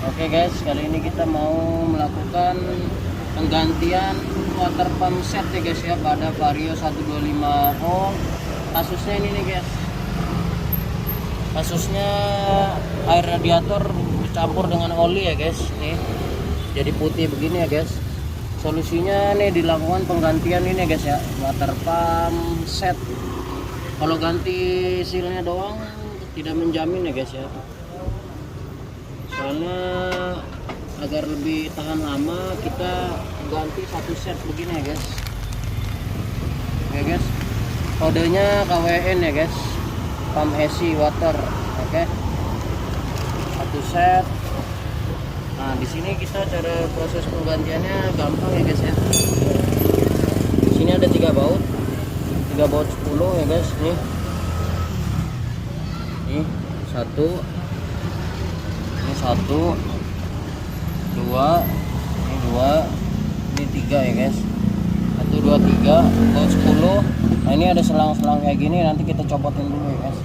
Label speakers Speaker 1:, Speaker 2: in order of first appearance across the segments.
Speaker 1: Oke guys, kali ini kita mau melakukan penggantian water pump set ya guys ya pada Vario 125O. Kasusnya ini nih guys, kasusnya air radiator dicampur dengan oli ya guys, nih jadi putih begini ya guys. Solusinya nih dilakukan penggantian ini ya guys ya, water pump set. Kalau ganti sealnya doang tidak menjamin ya guys ya, soalnya agar lebih tahan lama kita ganti satu set begini ya guys. Oke guys, kodenya KWN ya guys, pump AC water. Oke, satu set. Nah di sini kita cara proses penggantiannya gampang ya guys ya. Di sini ada 3 baut 10 ya guys. Nih satu, ini 1, 2, ini 2, ini 3 ya guys. 1, 2, 3, baut 10. Nah ini ada selang-selang kayak gini, nanti kita copotin dulu ya guys.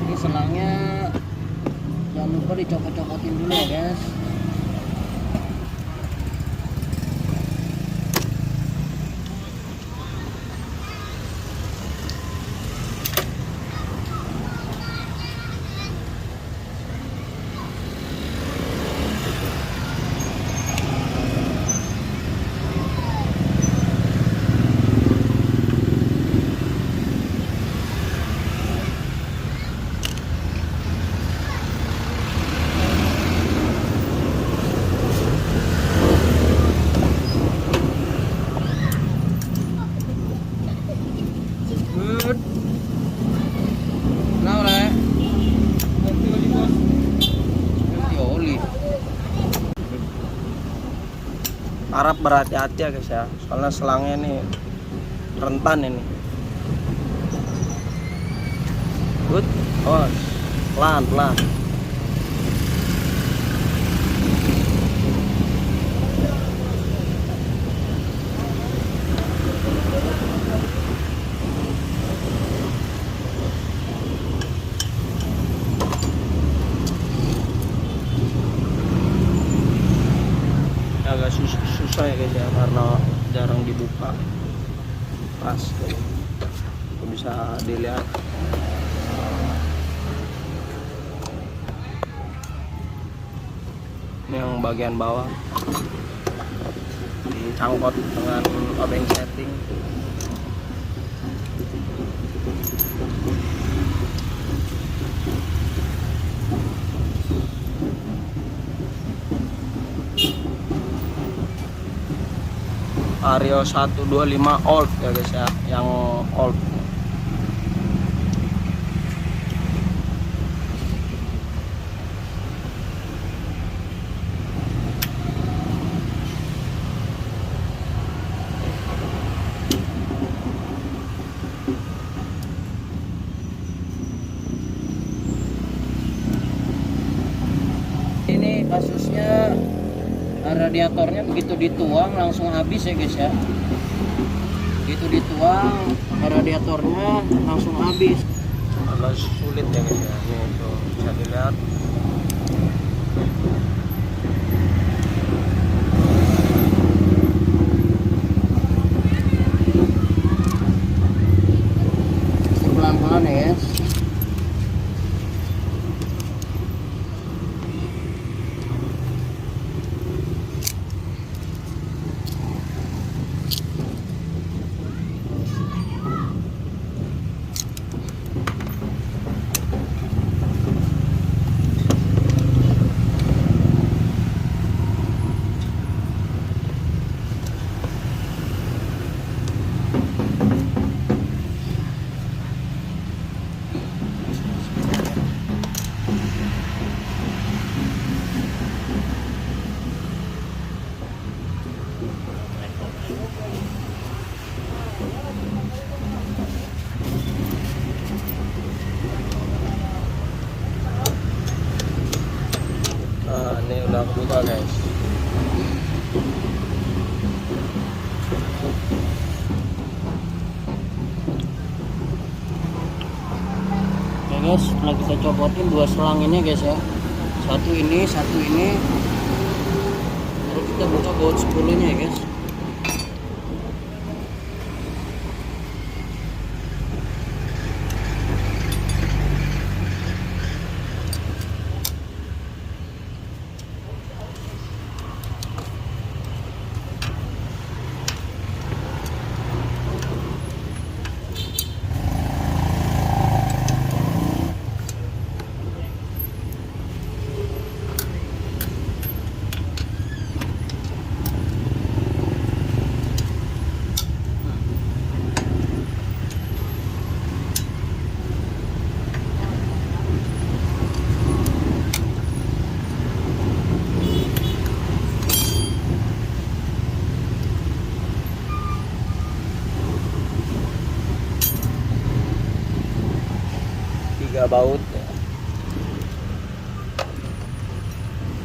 Speaker 1: Ini selangnya jangan lupa dicopot-copotin dulu ya guys. Harap berhati-hati ya guys ya, soalnya selangnya ini rentan ini. Good, oh pelan-pelan. Agak susah ya guys ya, karena jarang dibuka. Pas bisa dilihat ini yang bagian bawah dicangkot dengan obeng setting. Vario 125 old ya guys ya, yang old. Ini kasusnya radiatornya begitu dituang langsung habis ya guys ya. Begitu dituang radiatornya langsung habis. Agak sulit ya guys ya. Nih tuh bisa dilihat. Pelan-pelan ya guys. Nah ini udah buka guys. guys, setelah kita copotin 2 selang ini guys ya, satu ini terus kita buka baut 10 nya ya guys.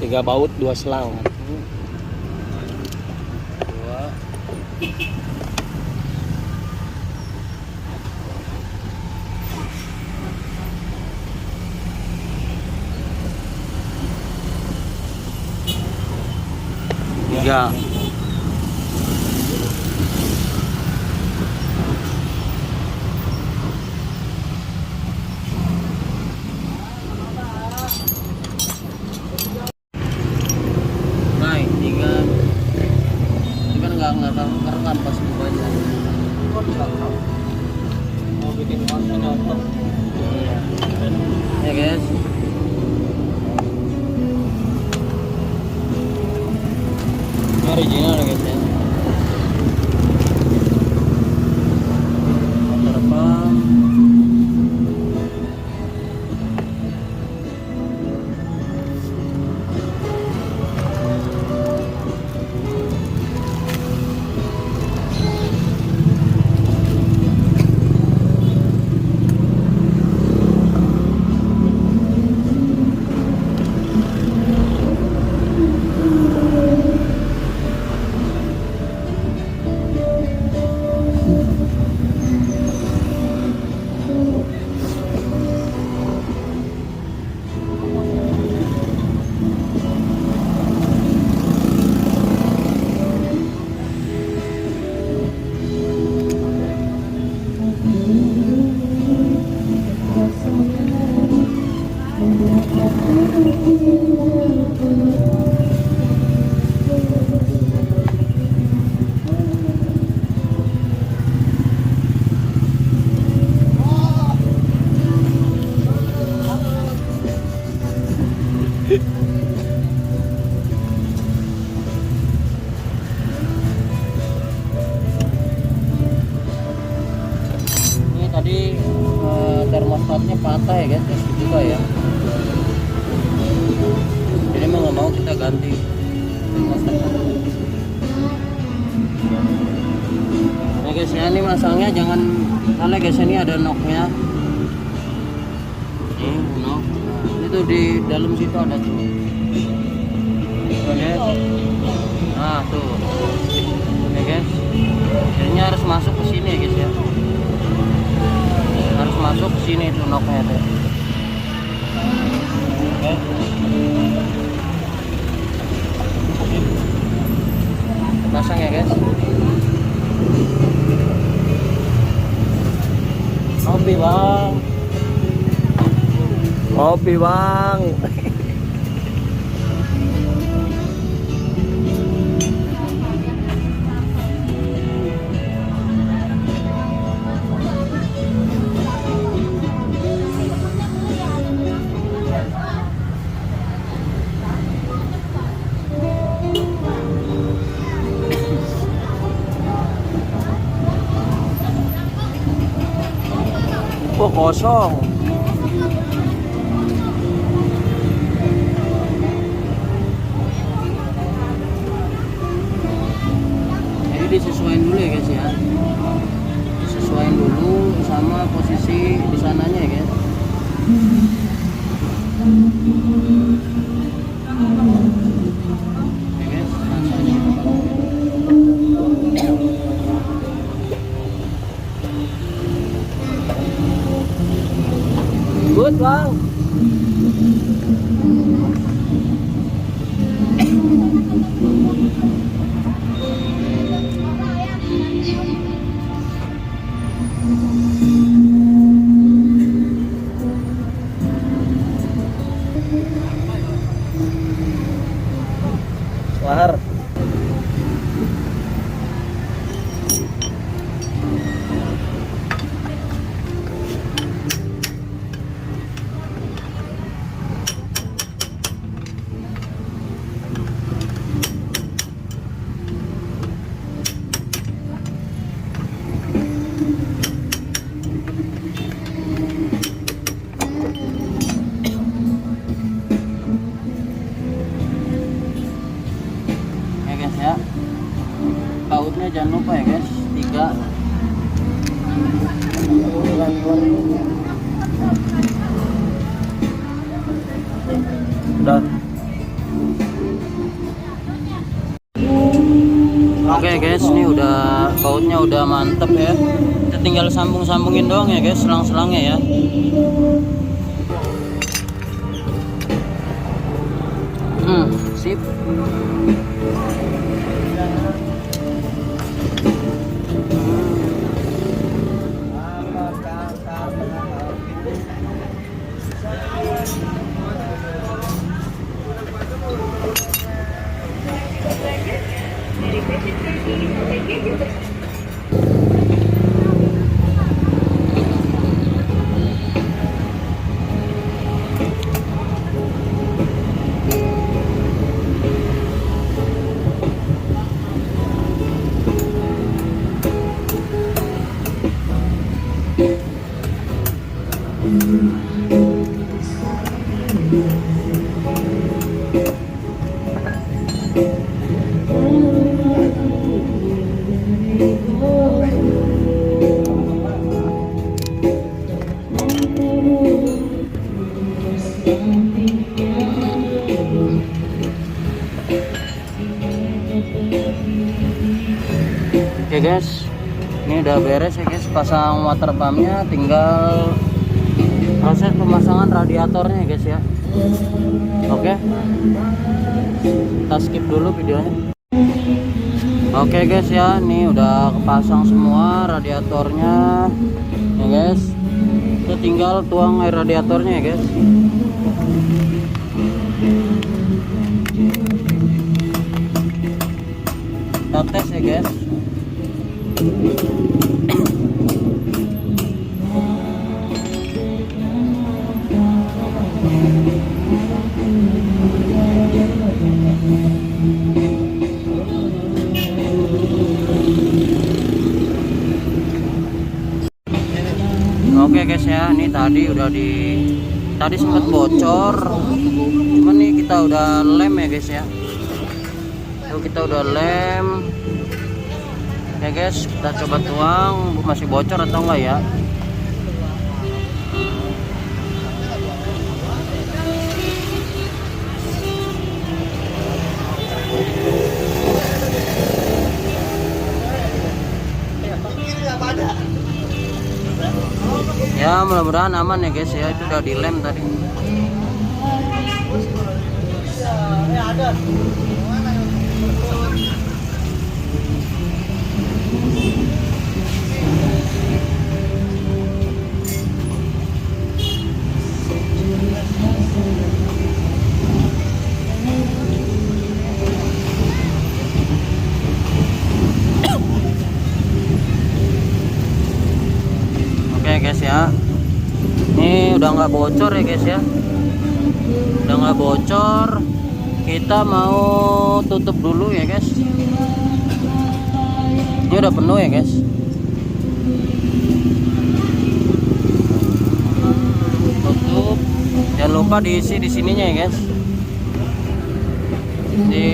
Speaker 1: Tiga baut 2 selang. 2 3 nggak kerekam pas bukanya. Mau bikin konten untuk ya guys. Ini original ya guys ya. Terbang. Ini tadi termostatnya patah ya guys, terus juga ya. Jadi mau nggak mau kita ganti termostatnya. Nah guys ya, ini masangnya jangan salah guys, ini ada knocknya. Ini knock. Nah, itu di dalam situ ada tuh. Oke. Nah tuh. Oke guys. Jadinya harus masuk ke sini ya guys ya. Harus masuk ke sini tuh knocknya tuh. Oke. Pasang ya guys. Kopi bang. Kopi bang. Oh, kosong. Jadi disesuaikan dulu ya guys ya. Disesuaikan dulu sama posisi di sananya ya guys. Oke guys, good. buat bang. Lahar. Ya, bautnya jangan lupa ya guys, 3. Udah. Oke guys, ini udah bautnya udah mantep ya. Kita tinggal sambung-sambungin doang ya guys, selang-selangnya ya. Sip. Oke guys, ini udah beres ya guys, pasang water pumpnya, tinggal proses pemasangan radiatornya ya guys ya. Oke, kita skip dulu videonya. Oke guys ya, ini udah kepasang semua radiatornya ya guys. Kita tinggal tuang air radiatornya ya guys. Kita tes ya guys. Oke guys ya, ini tadi sempat bocor, cuman nih kita udah lem ya guys ya. Kita udah lem ya guys, kita coba tuang masih bocor atau enggak ya. Ya mudah-mudahan aman ya guys ya, itu udah dilem tadi. Oke guys ya, ini udah nggak bocor ya guys ya, udah nggak bocor. Kita mau tutup dulu ya guys. Ini udah penuh ya guys. Tutup, jangan lupa diisi di sininya ya guys, di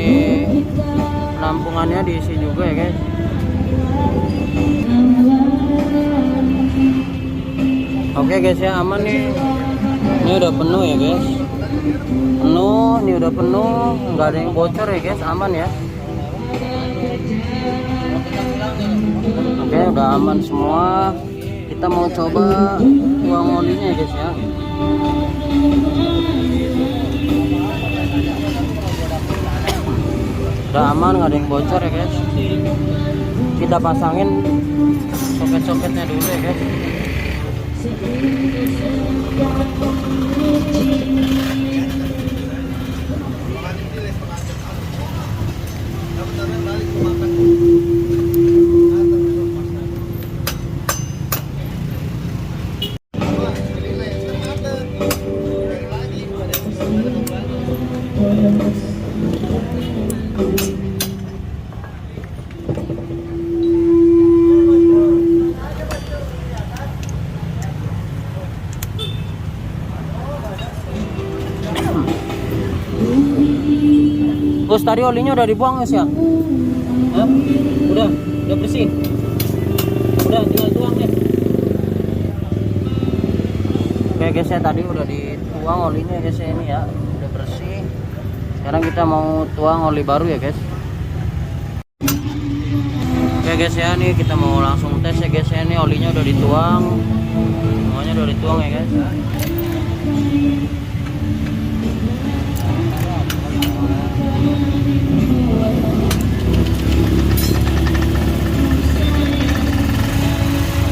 Speaker 1: lampungannya diisi juga ya guys. Oke guys ya, aman nih. Ini udah penuh ya guys. Penuh, ini udah penuh, nggak ada yang bocor ya guys, aman ya. Oke, udah aman semua. Kita mau coba tuang olinya ya guys ya. Udah aman, nggak ada yang bocor ya guys. Kita pasangin soket-soketnya dulu ya guys. Bos, tadi olinya udah dibuang guys ya? Hah? Udah bersih. Udah tinggal tuang deh. Oke guys ya, tadi udah dituang olinya guys ya, ini ya, udah bersih. Sekarang kita mau tuang oli baru ya guys. Oke guys ya, nih kita mau langsung tes ya guys ya, ini olinya udah dituang. Semuanya udah dituang ya guys.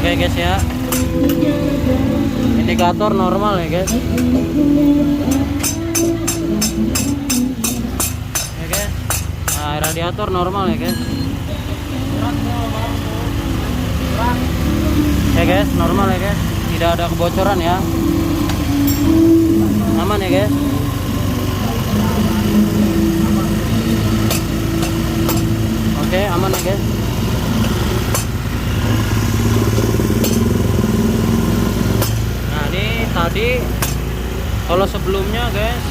Speaker 1: Oke guys ya, indikator normal ya guys. Ya guys, nah, radiator normal ya guys. Ya guys, normal ya guys, tidak ada kebocoran ya, aman ya guys. Oke, aman ya guys. Tadi kalau sebelumnya guys,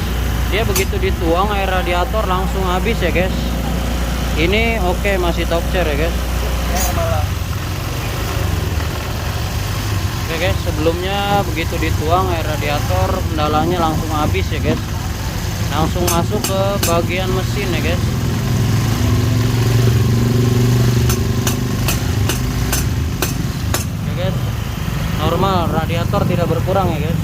Speaker 1: dia begitu dituang air radiator langsung habis ya guys. Ini oke, masih top chair ya guys. Oke guys, sebelumnya begitu dituang air radiator kendalanya langsung habis ya guys, langsung masuk ke bagian mesin ya guys. Oke guys, normal, radiator tidak berkurang ya guys.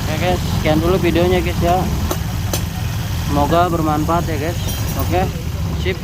Speaker 1: Oke guys, sekian dulu videonya guys ya, semoga bermanfaat ya guys. Oke, sip.